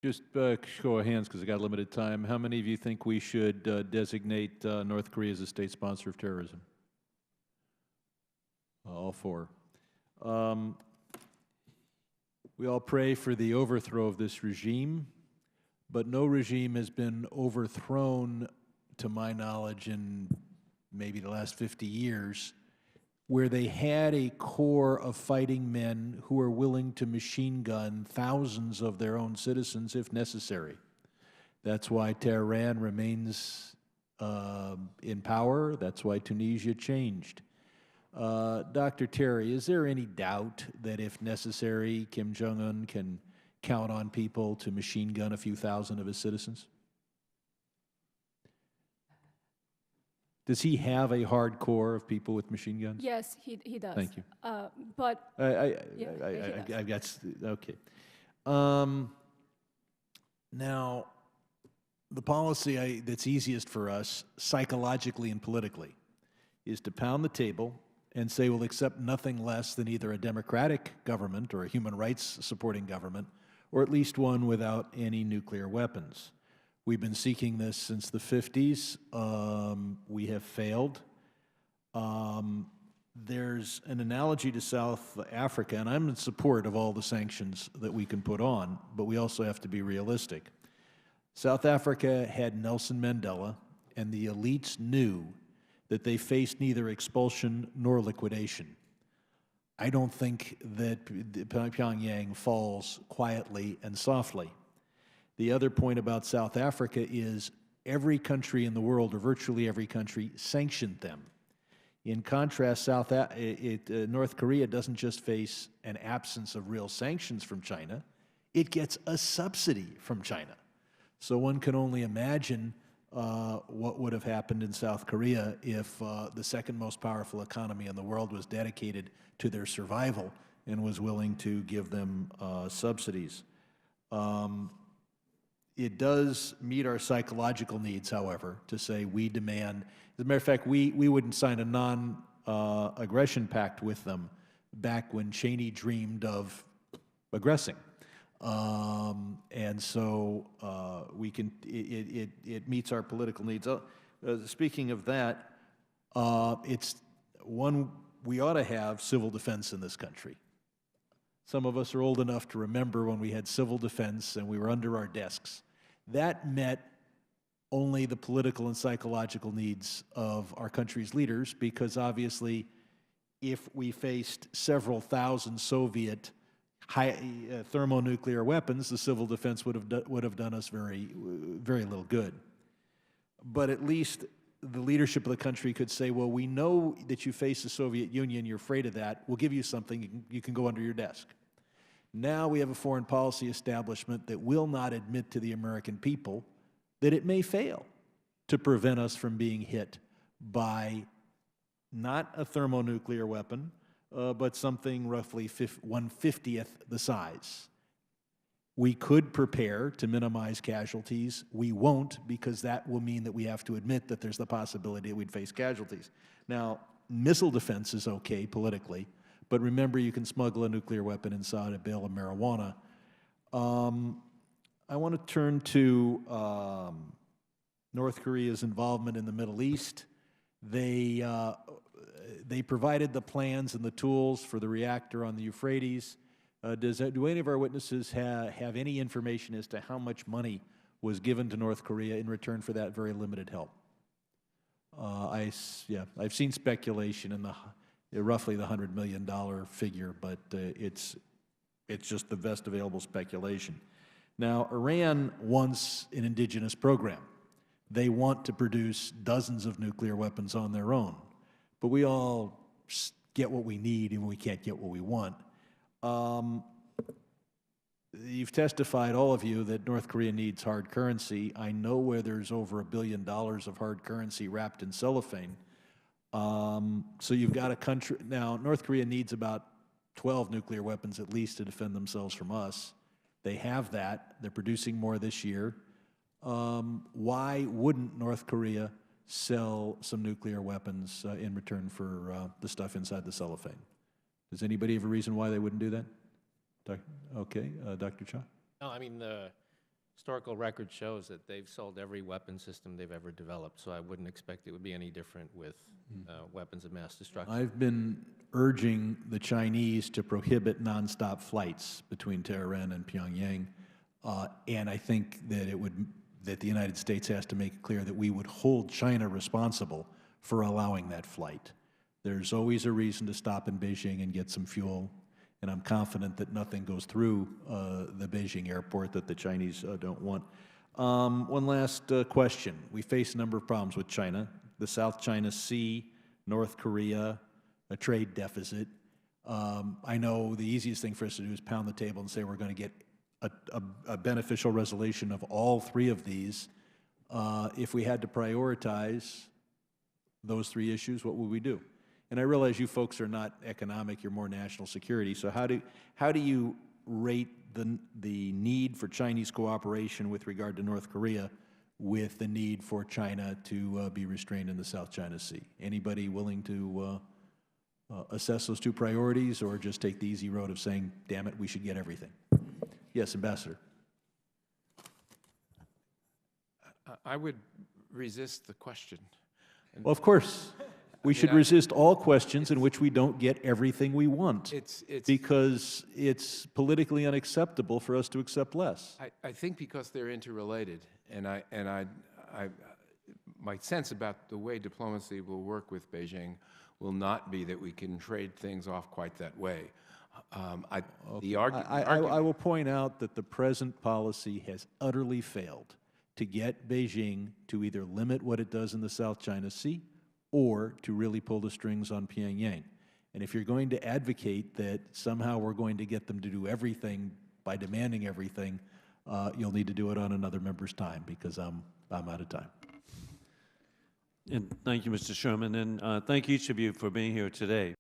Just show of hands because I got limited time. How many of you think we should designate North Korea as a state sponsor of terrorism? All four. We all pray for the overthrow of this regime, but no regime has been overthrown, to my knowledge, in maybe the last 50 years, where they had a core of fighting men who are willing to machine gun thousands of their own citizens if necessary. That's why Tehran remains in power. That's why Tunisia changed. Dr. Terry, is there any doubt that if necessary, Kim Jong-un can count on people to machine gun a few thousand of his citizens? Does he have a hard core of people with machine guns? Yes, he does. Thank you. But I've got, okay. Now, the policy that's easiest for us, psychologically and politically, is to pound the table and say we'll accept nothing less than either a democratic government or a human rights supporting government, or at least one without any nuclear weapons. We've been seeking this since the 50s. We have failed. There's an analogy to South Africa, and I'm in support of all the sanctions that we can put on, but we also have to be realistic. South Africa had Nelson Mandela, and the elites knew that they faced neither expulsion nor liquidation. I don't think that Pyongyang falls quietly and softly. The other point about South Africa is every country in the world, or virtually every country, sanctioned them. In contrast, North Korea doesn't just face an absence of real sanctions from China, it gets a subsidy from China. So one can only imagine what would have happened in South Korea if the second most powerful economy in the world was dedicated to their survival and was willing to give them subsidies. It does meet our psychological needs, however, to say we demand. As a matter of fact, we wouldn't sign a non-aggression pact with them back when Cheney dreamed of aggressing. And so we can. It meets our political needs. Speaking of that, it's one we ought to have civil defense in this country. Some of us are old enough to remember when we had civil defense and we were under our desks. That met only the political and psychological needs of our country's leaders, because obviously if we faced several thousand Soviet thermonuclear weapons, the civil defense would have done us very little good. But at least the leadership of the country could say, well, we know that you face the Soviet Union, you're afraid of that, we'll give you something, you can go under your desk. Now we have a foreign policy establishment that will not admit to the American people that it may fail to prevent us from being hit by not a thermonuclear weapon, but something roughly 1/50th the size. We could prepare to minimize casualties. We won't, because that will mean that we have to admit that there's the possibility that we'd face casualties. Now, missile defense is okay politically, but remember, you can smuggle a nuclear weapon inside a bale of marijuana. I want to turn to North Korea's involvement in the Middle East. They provided the plans and the tools for the reactor on the Euphrates. Do any of our witnesses have any information as to how much money was given to North Korea in return for that very limited help? I've seen speculation in roughly the $100 million figure, but it's just the best available speculation. Now, Iran wants an indigenous program. They want to produce dozens of nuclear weapons on their own, but we all get what we need and we can't get what we want. You've testified, all of you, that North Korea needs hard currency. I know where there's over $1 billion of hard currency wrapped in cellophane. So you've got a country, now North Korea needs about 12 nuclear weapons at least to defend themselves from us. They have that. They're producing more this year. Why wouldn't North Korea sell some nuclear weapons in return for the stuff inside the cellophane? Does anybody have a reason why they wouldn't do that? Okay, Dr. Cha? No, I mean, Historical record shows that they've sold every weapon system they've ever developed, so I wouldn't expect it would be any different with weapons of mass destruction. I've been urging the Chinese to prohibit nonstop flights between Tehran and Pyongyang, and I think that that the United States has to make it clear that we would hold China responsible for allowing that flight. There's always a reason to stop in Beijing and get some fuel, and I'm confident that nothing goes through the Beijing airport that the Chinese don't want. One last question. We face a number of problems with China: the South China Sea, North Korea, a trade deficit. I know the easiest thing for us to do is pound the table and say we're going to get a beneficial resolution of all three of these. If we had to prioritize those three issues, what would we do? And I realize you folks are not economic, you're more national security, so how do you rate the need for Chinese cooperation with regard to North Korea with the need for China to be restrained in the South China Sea? Anybody willing to assess those two priorities, or just take the easy road of saying, damn it, we should get everything? Yes, Ambassador. I would resist the question. Well, of course. We should resist all questions in which we don't get everything we want, because it's politically unacceptable for us to accept less. I think because they're interrelated, and my sense about the way diplomacy will work with Beijing will not be that we can trade things off quite that way. I will point out that the present policy has utterly failed to get Beijing to either limit what it does in the South China Sea or to really pull the strings on Pyongyang. And if you're going to advocate that somehow we're going to get them to do everything by demanding everything, you'll need to do it on another member's time, because I'm out of time. And thank you, Mr. Sherman, and thank each of you for being here today.